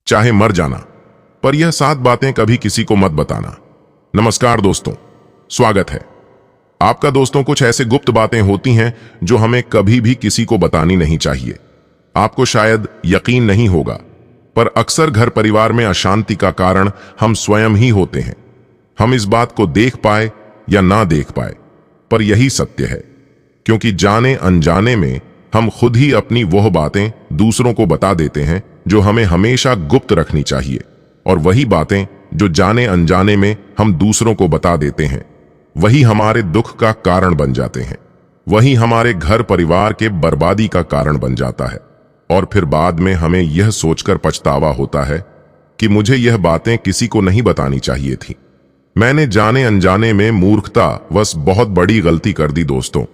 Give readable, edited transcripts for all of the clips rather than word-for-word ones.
चाहे मर जाना, पर यह 7 बातें कभी किसी को मत बताना। नमस्कार दोस्तों, स्वागत है आपका। दोस्तों, कुछ ऐसे गुप्त बातें होती हैं जो हमें कभी भी किसी को बतानी नहीं चाहिए। आपको शायद यकीन नहीं होगा, पर अक्सर घर परिवार में अशांति का कारण हम स्वयं ही होते हैं। हम इस बात को देख पाए या ना देख पाए, पर यही सत्य है, क्योंकि जाने अनजाने में हम खुद ही अपनी वह बातें दूसरों को बता देते हैं जो हमें हमेशा गुप्त रखनी चाहिए। और वही बातें जो जाने अनजाने में हम दूसरों को बता देते हैं, वही हमारे दुख का कारण बन जाते हैं। वही हमारे घर परिवार के बर्बादी का कारण बन जाता है। और फिर बाद में हमें यह सोचकर पछतावा होता है कि मुझे यह बातें किसी को नहीं बतानी चाहिए थी। मैंने जाने अनजाने में मूर्खतावश बहुत बड़ी गलती कर दी दोस्तों।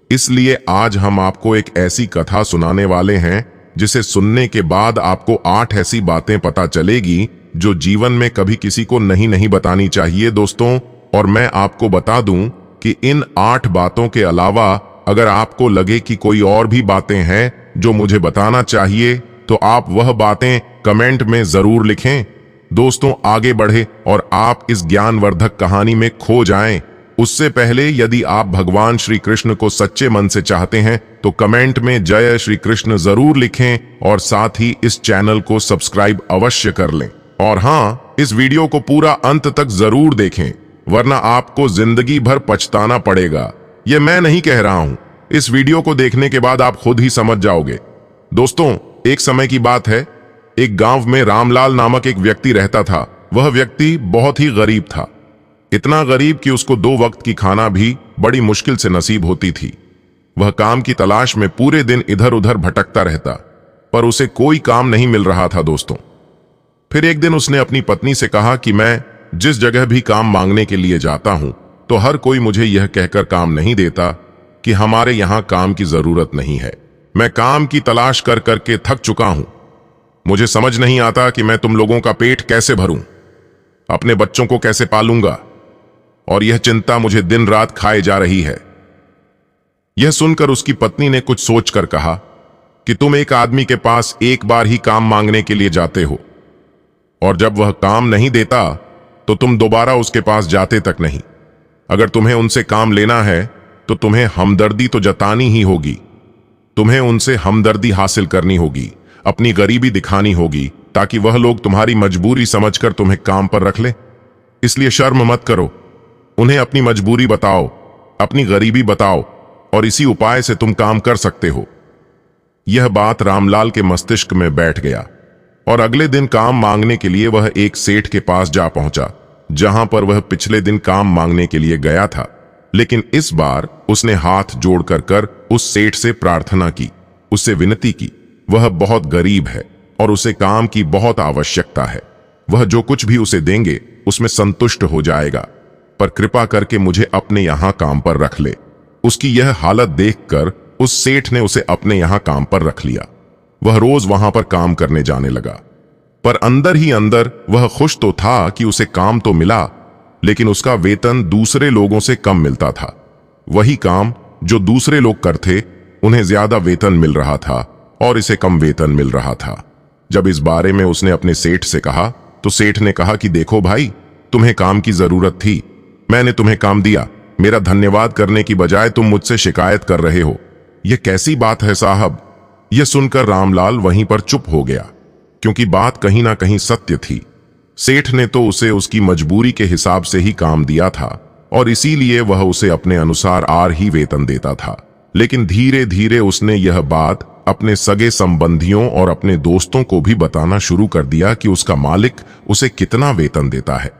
इसलिए आज हम आपको एक ऐसी कथा सुनाने वाले हैं जिसे सुनने के बाद आपको 8 ऐसी बातें पता चलेगी जो जीवन में कभी किसी को नहीं बतानी चाहिए दोस्तों। और मैं आपको बता दूं कि इन 8 बातों के अलावा अगर आपको लगे कि कोई और भी बातें हैं जो मुझे बताना चाहिए, तो आप वह बातें कमेंट में जरूर लिखें। दोस्तों, आगे बढ़े और आप इस ज्ञानवर्धक कहानी में खो जाएं, उससे पहले यदि आप भगवान श्री कृष्ण को सच्चे मन से चाहते हैं तो कमेंट में जय श्री कृष्ण जरूर लिखें और साथ ही इस चैनल को सब्सक्राइब अवश्य कर लें। और हाँ, इस वीडियो को पूरा अंत तक जरूर देखें, वरना आपको जिंदगी भर पछताना पड़ेगा। यह मैं नहीं कह रहा हूं, इस वीडियो को देखने के बाद आप खुद ही समझ जाओगे। दोस्तों, एक समय की बात है, एक गांव में रामलाल नामक एक व्यक्ति रहता था। वह व्यक्ति बहुत ही गरीब था, इतना गरीब कि उसको 2 वक्त की खाना भी बड़ी मुश्किल से नसीब होती थी। वह काम की तलाश में पूरे दिन इधर उधर भटकता रहता, पर उसे कोई काम नहीं मिल रहा था दोस्तों। फिर एक दिन उसने अपनी पत्नी से कहा कि मैं जिस जगह भी काम मांगने के लिए जाता हूं तो हर कोई मुझे यह कहकर काम नहीं देता कि हमारे यहां काम की जरूरत नहीं है। मैं काम की तलाश कर करके थक चुका हूं। मुझे समझ नहीं आता कि मैं तुम लोगों का पेट कैसे भरूं, अपने बच्चों को कैसे पालूंगा, और यह चिंता मुझे दिन रात खाए जा रही है। यह सुनकर उसकी पत्नी ने कुछ सोचकर कहा कि तुम एक आदमी के पास एक बार ही काम मांगने के लिए जाते हो, और जब वह काम नहीं देता तो तुम दोबारा उसके पास जाते तक नहीं। अगर तुम्हें उनसे काम लेना है तो तुम्हें हमदर्दी तो जतानी ही होगी। तुम्हें उनसे हमदर्दी हासिल करनी होगी, अपनी गरीबी दिखानी होगी, ताकि वह लोग तुम्हारी मजबूरी समझकर तुम्हें काम पर रख ले। इसलिए शर्म मत करो, उन्हें अपनी मजबूरी बताओ, अपनी गरीबी बताओ, और इसी उपाय से तुम काम कर सकते हो। यह बात रामलाल के मस्तिष्क में बैठ गया और अगले दिन काम मांगने के लिए वह एक सेठ के पास जा पहुंचा, जहां पर वह पिछले दिन काम मांगने के लिए गया था। लेकिन इस बार उसने हाथ जोड़कर कर उस सेठ से प्रार्थना की, उससे विनती की। वह बहुत गरीब है और उसे काम की बहुत आवश्यकता है। वह जो कुछ भी उसे देंगे उसमें संतुष्ट हो जाएगा, पर कृपा करके मुझे अपने यहां काम पर रख ले। उसकी यह हालत देखकर उस सेठ ने उसे अपने यहां काम पर रख लिया। वह रोज वहां पर काम करने जाने लगा, पर अंदर ही अंदर वह खुश तो था कि उसे काम तो मिला, लेकिन उसका वेतन दूसरे लोगों से कम मिलता था। वही काम जो दूसरे लोग करते, उन्हें ज्यादा वेतन मिल रहा था और इसे कम वेतन मिल रहा था। जब इस बारे में उसने अपने सेठ से कहा तो सेठ ने कहा कि देखो भाई, तुम्हें काम की जरूरत थी, मैंने तुम्हें काम दिया। मेरा धन्यवाद करने की बजाय तुम मुझसे शिकायत कर रहे हो। यह कैसी बात है साहब। यह सुनकर रामलाल वहीं पर चुप हो गया, क्योंकि बात कहीं ना कहीं सत्य थी। सेठ ने तो उसे उसकी मजबूरी के हिसाब से ही काम दिया था और इसीलिए वह उसे अपने अनुसार आर ही वेतन देता था। लेकिन धीरे धीरे उसने यह बात अपने सगे संबंधियों और अपने दोस्तों को भी बताना शुरू कर दिया कि उसका मालिक उसे कितना वेतन देता है।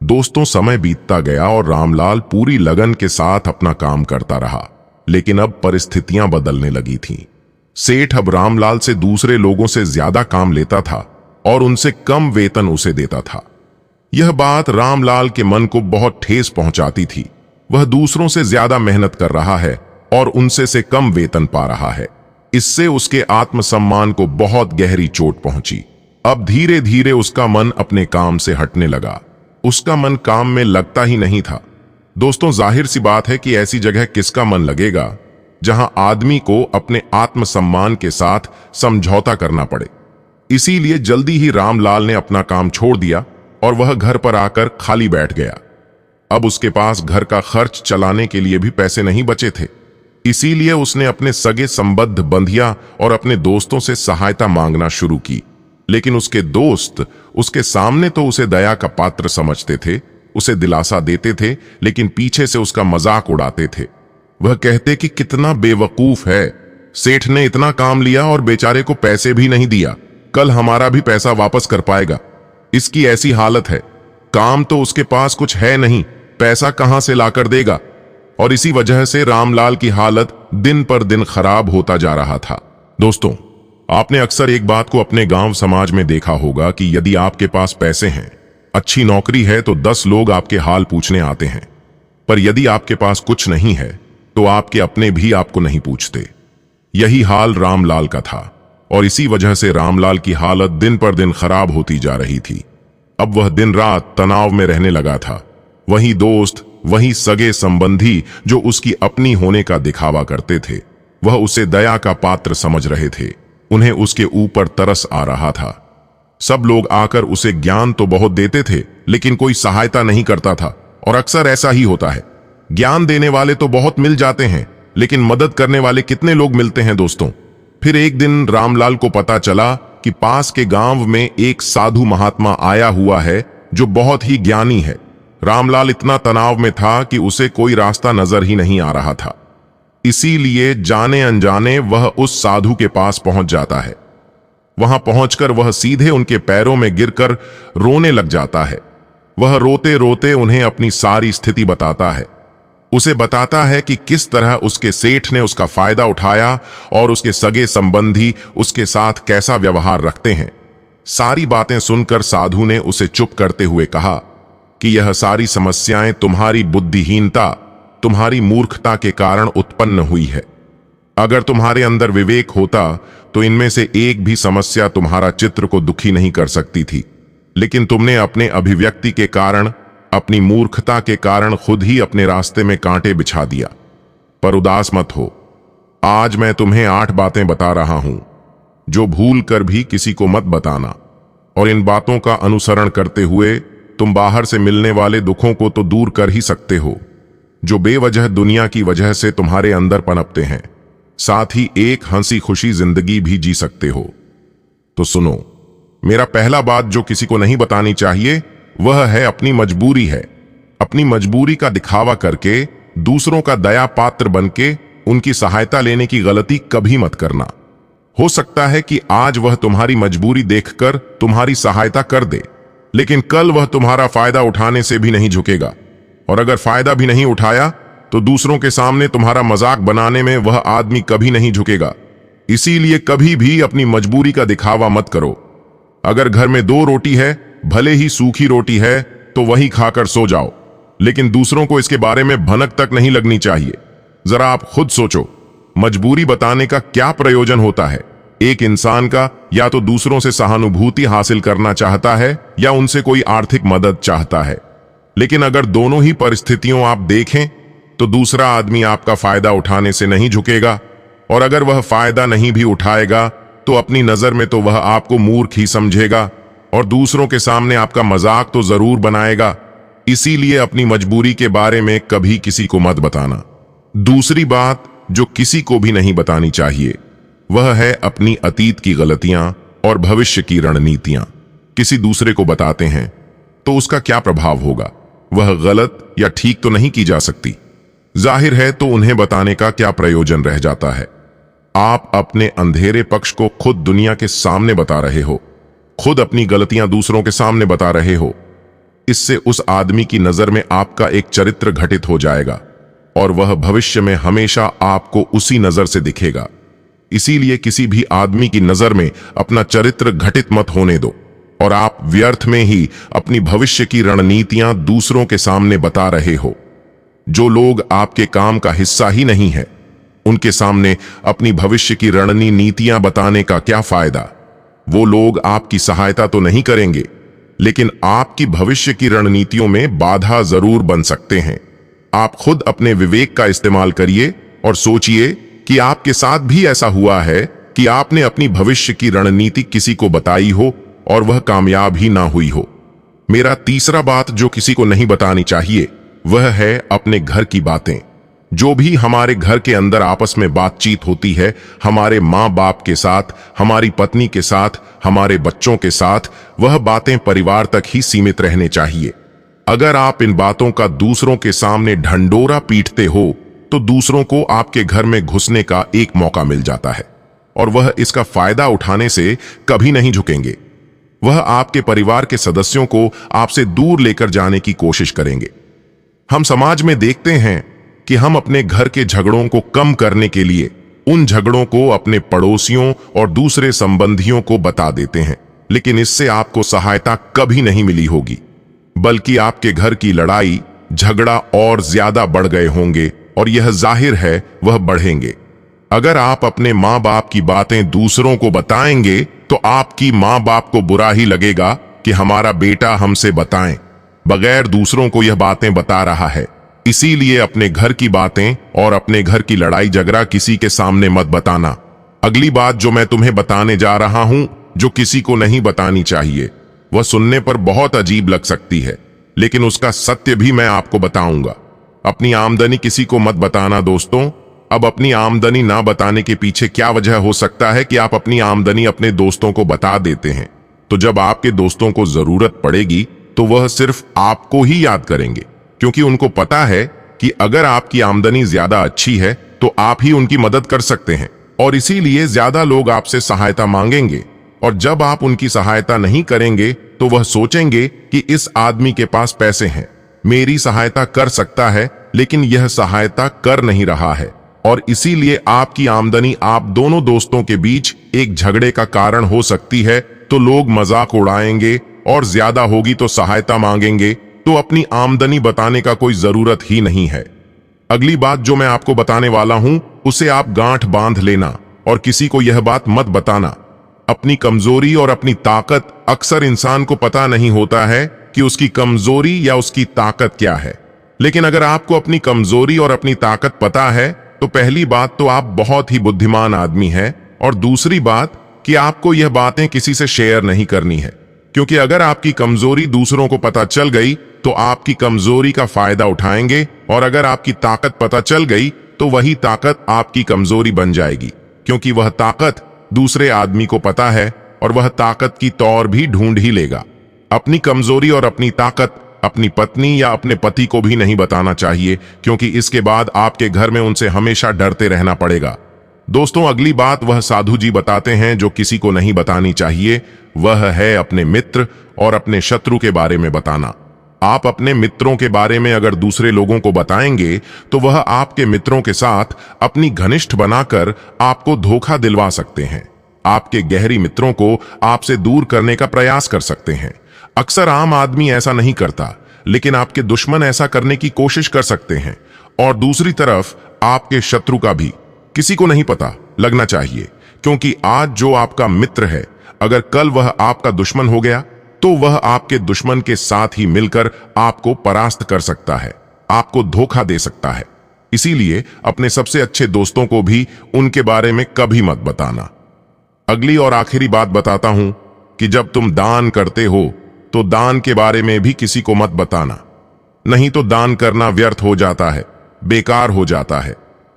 दोस्तों, समय बीतता गया और रामलाल पूरी लगन के साथ अपना काम करता रहा, लेकिन अब परिस्थितियां बदलने लगी थीं। सेठ अब रामलाल से दूसरे लोगों से ज्यादा काम लेता था और उनसे कम वेतन उसे देता था। यह बात रामलाल के मन को बहुत ठेस पहुंचाती थी। वह दूसरों से ज्यादा मेहनत कर रहा है और उनसे से कम वेतन पा रहा है। इससे उसके आत्मसम्मान को बहुत गहरी चोट पहुंची। अब धीरे धीरे उसका मन अपने काम से हटने लगा। उसका मन काम में लगता ही नहीं था। दोस्तों, जाहिर सी बात है कि ऐसी जगह किसका मन लगेगा जहां आदमी को अपने आत्मसम्मान के साथ समझौता करना पड़े। इसीलिए जल्दी ही रामलाल ने अपना काम छोड़ दिया और वह घर पर आकर खाली बैठ गया। अब उसके पास घर का खर्च चलाने के लिए भी पैसे नहीं बचे थे। इसीलिए उसने अपने सगे संबद्ध बंधिया और अपने दोस्तों से सहायता मांगना शुरू की। लेकिन उसके दोस्त उसके सामने तो उसे दया का पात्र समझते थे, उसे दिलासा देते थे, लेकिन पीछे से उसका मजाक उड़ाते थे। वह कहते कि कितना बेवकूफ है, सेठ ने इतना काम लिया और बेचारे को पैसे भी नहीं दिया, कल हमारा भी पैसा वापस कर पाएगा। इसकी ऐसी हालत है, काम तो उसके पास कुछ है नहीं, पैसा कहां से लाकर देगा। और इसी वजह से रामलाल की हालत दिन पर दिन खराब होता जा रहा था। दोस्तों, आपने अक्सर एक बात को अपने गांव समाज में देखा होगा कि यदि आपके पास पैसे हैं, अच्छी नौकरी है, तो 10 लोग आपके हाल पूछने आते हैं। पर यदि आपके पास कुछ नहीं है तो आपके अपने भी आपको नहीं पूछते। यही हाल रामलाल का था और इसी वजह से रामलाल की हालत दिन पर दिन खराब होती जा रही थी। अब वह दिन रात तनाव में रहने लगा था। वही दोस्त, वही सगे संबंधी जो उसकी अपनी होने का दिखावा करते थे, वह उसे दया का पात्र समझ रहे थे। उन्हें उसके ऊपर तरस आ रहा था। सब लोग आकर उसे ज्ञान तो बहुत देते थे, लेकिन कोई सहायता नहीं करता था। और अक्सर ऐसा ही होता है, ज्ञान देने वाले तो बहुत मिल जाते हैं, लेकिन मदद करने वाले कितने लोग मिलते हैं दोस्तों। फिर एक दिन रामलाल को पता चला कि पास के गांव में एक साधु महात्मा आया हुआ है जो बहुत ही ज्ञानी है। रामलाल इतना तनाव में था कि उसे कोई रास्ता नजर ही नहीं आ रहा था। इसीलिए जाने अनजाने वह उस साधु के पास पहुंच जाता है। वहां पहुंचकर वह सीधे उनके पैरों में गिरकर रोने लग जाता है। वह रोते रोते उन्हें अपनी सारी स्थिति बताता है। उसे बताता है कि किस तरह उसके सेठ ने उसका फायदा उठाया और उसके सगे संबंधी उसके साथ कैसा व्यवहार रखते हैं। सारी बातें सुनकर साधु ने उसे चुप करते हुए कहा कि यह सारी समस्याएं तुम्हारी बुद्धिहीनता, तुम्हारी मूर्खता के कारण उत्पन्न हुई है। अगर तुम्हारे अंदर विवेक होता तो इनमें से एक भी समस्या तुम्हारा चित्र को दुखी नहीं कर सकती थी। लेकिन तुमने अपने अभिव्यक्ति के कारण, अपनी मूर्खता के कारण खुद ही अपने रास्ते में कांटे बिछा दिया। पर उदास मत हो, आज मैं तुम्हें 8 बातें बता रहा हूं जो भूल कर भी किसी को मत बताना। और इन बातों का अनुसरण करते हुए तुम बाहर से मिलने वाले दुखों को तो दूर कर ही सकते हो जो बेवजह दुनिया की वजह से तुम्हारे अंदर पनपते हैं। साथ ही एक हंसी खुशी जिंदगी भी जी सकते हो। तो सुनो, मेरा पहला बात जो किसी को नहीं बतानी चाहिए वह है अपनी मजबूरी है। अपनी मजबूरी का दिखावा करके दूसरों का दया पात्र बनके उनकी सहायता लेने की गलती कभी मत करना। हो सकता है कि आज वह तुम्हारी मजबूरी देखकर तुम्हारी सहायता कर दे, लेकिन कल वह तुम्हारा फायदा उठाने से भी नहीं झुकेगा। और अगर फायदा भी नहीं उठाया तो दूसरों के सामने तुम्हारा मजाक बनाने में वह आदमी कभी नहीं झुकेगा। इसीलिए कभी भी अपनी मजबूरी का दिखावा मत करो। अगर घर में 2 रोटी है, भले ही सूखी रोटी है, तो वही खाकर सो जाओ, लेकिन दूसरों को इसके बारे में भनक तक नहीं लगनी चाहिए। जरा आप खुद सोचो, मजबूरी बताने का क्या प्रयोजन होता है। एक इंसान का या तो दूसरों से सहानुभूति हासिल करना चाहता है या उनसे कोई आर्थिक मदद चाहता है। लेकिन अगर दोनों ही परिस्थितियों आप देखें तो दूसरा आदमी आपका फायदा उठाने से नहीं झुकेगा, और अगर वह फायदा नहीं भी उठाएगा तो अपनी नजर में तो वह आपको मूर्ख ही समझेगा और दूसरों के सामने आपका मजाक तो जरूर बनाएगा। इसीलिए अपनी मजबूरी के बारे में कभी किसी को मत बताना। दूसरी बात जो किसी को भी नहीं बतानी चाहिए वह है अपनी अतीत की गलतियां और भविष्य की रणनीतियां। किसी दूसरे को बताते हैं तो उसका क्या प्रभाव होगा, वह गलत या ठीक तो नहीं की जा सकती। जाहिर है तो उन्हें बताने का क्या प्रयोजन रह जाता है। आप अपने अंधेरे पक्ष को खुद दुनिया के सामने बता रहे हो, खुद अपनी गलतियां दूसरों के सामने बता रहे हो। इससे उस आदमी की नजर में आपका एक चरित्र घटित हो जाएगा और वह भविष्य में हमेशा आपको उसी नजर से दिखेगा। इसीलिए किसी भी आदमी की नजर में अपना चरित्र घटित मत होने दो और आप व्यर्थ में ही अपनी भविष्य की रणनीतियां दूसरों के सामने बता रहे हो। जो लोग आपके काम का हिस्सा ही नहीं है, उनके सामने अपनी भविष्य की रणनीतियां बताने का क्या फायदा। वो लोग आपकी सहायता तो नहीं करेंगे, लेकिन आपकी भविष्य की रणनीतियों में बाधा जरूर बन सकते हैं। आप खुद अपने विवेक का इस्तेमाल करिए और सोचिए कि आपके साथ भी ऐसा हुआ है कि आपने अपनी भविष्य की रणनीति किसी को बताई हो और वह कामयाब ही ना हुई हो। मेरा तीसरा बात जो किसी को नहीं बतानी चाहिए वह है अपने घर की बातें। जो भी हमारे घर के अंदर आपस में बातचीत होती है, हमारे माँ बाप के साथ, हमारी पत्नी के साथ, हमारे बच्चों के साथ, वह बातें परिवार तक ही सीमित रहने चाहिए। अगर आप इन बातों का दूसरों के सामने ढंढोरा पीटते हो तो दूसरों को आपके घर में घुसने का एक मौका मिल जाता है और वह इसका फायदा उठाने से कभी नहीं झुकेंगे। वह आपके परिवार के सदस्यों को आपसे दूर लेकर जाने की कोशिश करेंगे। हम समाज में देखते हैं कि हम अपने घर के झगड़ों को कम करने के लिए उन झगड़ों को अपने पड़ोसियों और दूसरे संबंधियों को बता देते हैं, लेकिन इससे आपको सहायता कभी नहीं मिली होगी, बल्कि आपके घर की लड़ाई झगड़ा और ज्यादा बढ़ गए होंगे और यह जाहिर है वह बढ़ेंगे। अगर आप अपने माँ बाप की बातें दूसरों को बताएंगे तो आपकी माँ बाप को बुरा ही लगेगा कि हमारा बेटा हमसे बताएं बगैर दूसरों को यह बातें बता रहा है। इसीलिए अपने घर की बातें और अपने घर की लड़ाई झगड़ा किसी के सामने मत बताना। अगली बात जो मैं तुम्हें बताने जा रहा हूं, जो किसी को नहीं बतानी चाहिए, वह सुनने पर बहुत अजीब लग सकती है, लेकिन उसका सत्य भी मैं आपको बताऊंगा। अपनी आमदनी किसी को मत बताना दोस्तों। अब अपनी आमदनी ना बताने के पीछे क्या वजह हो सकता है कि आप अपनी आमदनी अपने दोस्तों को बता देते हैं, तो जब आपके दोस्तों को जरूरत पड़ेगी तो वह सिर्फ आपको ही याद करेंगे, क्योंकि उनको पता है कि अगर आपकी आमदनी ज्यादा अच्छी है तो आप ही उनकी मदद कर सकते हैं और इसीलिए ज्यादा लोग आपसे सहायता मांगेंगे। और जब आप उनकी सहायता नहीं करेंगे तो वह सोचेंगे कि इस आदमी के पास पैसे हैं, मेरी सहायता कर सकता है, लेकिन यह सहायता कर नहीं रहा है और इसीलिए आपकी आमदनी आप दोनों दोस्तों के बीच एक झगड़े का कारण हो सकती है। तो लोग मजाक उड़ाएंगे और ज्यादा होगी तो सहायता मांगेंगे, तो अपनी आमदनी बताने का कोई जरूरत ही नहीं है। अगली बात जो मैं आपको बताने वाला हूं उसे आप गांठ बांध लेना और किसी को यह बात मत बताना। अपनी कमजोरी और अपनी ताकत अक्सर इंसान को पता नहीं होता है कि उसकी कमजोरी या उसकी ताकत क्या है, लेकिन अगर आपको अपनी कमजोरी और अपनी ताकत पता है तो पहली बात तो आप बहुत ही बुद्धिमान आदमी हैं और दूसरी बात कि आपको यह बातें किसी से शेयर नहीं करनी है, क्योंकि अगर आपकी कमजोरी दूसरों को पता चल गई तो आपकी कमजोरी का फायदा उठाएंगे और अगर आपकी ताकत पता चल गई तो वही ताकत आपकी कमजोरी बन जाएगी, क्योंकि वह ताकत दूसरे आदमी को पता है और वह ताकत की तौर भी ढूंढ ही लेगा। अपनी कमजोरी और अपनी ताकत अपनी पत्नी या अपने पति को भी नहीं बताना चाहिए, क्योंकि इसके बाद आपके घर में उनसे हमेशा डरते रहना पड़ेगा। दोस्तों, अगली बात वह साधु जी बताते हैं जो किसी को नहीं बतानी चाहिए, वह है अपने मित्र और अपने शत्रु के बारे में बताना। आप अपने मित्रों के बारे में अगर दूसरे लोगों को बताएंगे तो वह आपके मित्रों के साथ अपनी घनिष्ठ बनाकर आपको धोखा दिलवा सकते हैं। आपके गहरी मित्रों को आपसे दूर करने का प्रयास कर सकते हैं। अक्सर आम आदमी ऐसा नहीं करता, लेकिन आपके दुश्मन ऐसा करने की कोशिश कर सकते हैं। और दूसरी तरफ आपके शत्रु का भी किसी को नहीं पता लगना चाहिए, क्योंकि आज जो आपका मित्र है, अगर कल वह आपका दुश्मन हो गया तो वह आपके दुश्मन के साथ ही मिलकर आपको परास्त कर सकता है, आपको धोखा दे सकता है। इसीलिए अपने सबसे अच्छे दोस्तों को भी उनके बारे में कभी मत बताना। अगली और आखिरी बात बताता हूं कि जब तुम दान करते हो तो दान के बारे में भी किसी को मत बताना, नहीं तो दान करना व्यर्थ हो जाता है, बेकार हो जाता है।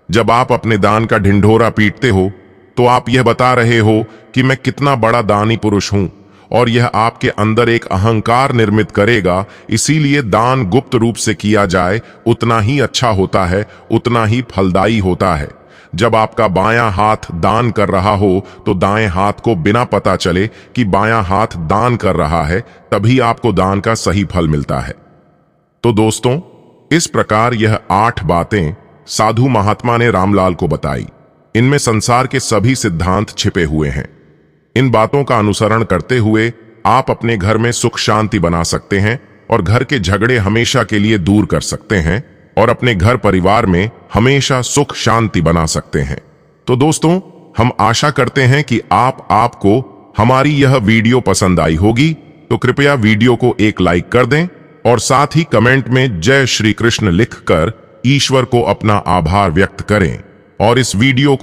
जब आप अपने दान का ढिंढोरा पीटते हो तो आप यह बता रहे हो कि मैं कितना बड़ा दानी पुरुष हूं, और यह आपके अंदर एक अहंकार निर्मित करेगा। इसीलिए दान गुप्त रूप से किया जाए उतना ही अच्छा होता है, उतना ही फलदायी होता है। जब आपका बायां हाथ दान कर रहा हो तो दाएं हाथ को बिना पता चले कि बायां हाथ दान कर रहा है, तभी आपको दान का सही फल मिलता है। तो दोस्तों, इस प्रकार यह 8 बातें साधु महात्मा ने रामलाल को बताई। इनमें संसार के सभी सिद्धांत छिपे हुए हैं। इन बातों का अनुसरण करते हुए आप अपने घर में सुख शांति बना सकते हैं और घर के झगड़े हमेशा के लिए दूर कर सकते हैं और अपने घर परिवार में हमेशा सुख शांति बना सकते हैं। तो दोस्तों, हम आशा करते हैं कि आपको हमारी यह वीडियो पसंद आई होगी, तो कृपया वीडियो को एक लाइक कर दें और साथ ही कमेंट में जय श्री कृष्ण लिखकर ईश्वर को अपना आभार व्यक्त करें और इस वीडियो को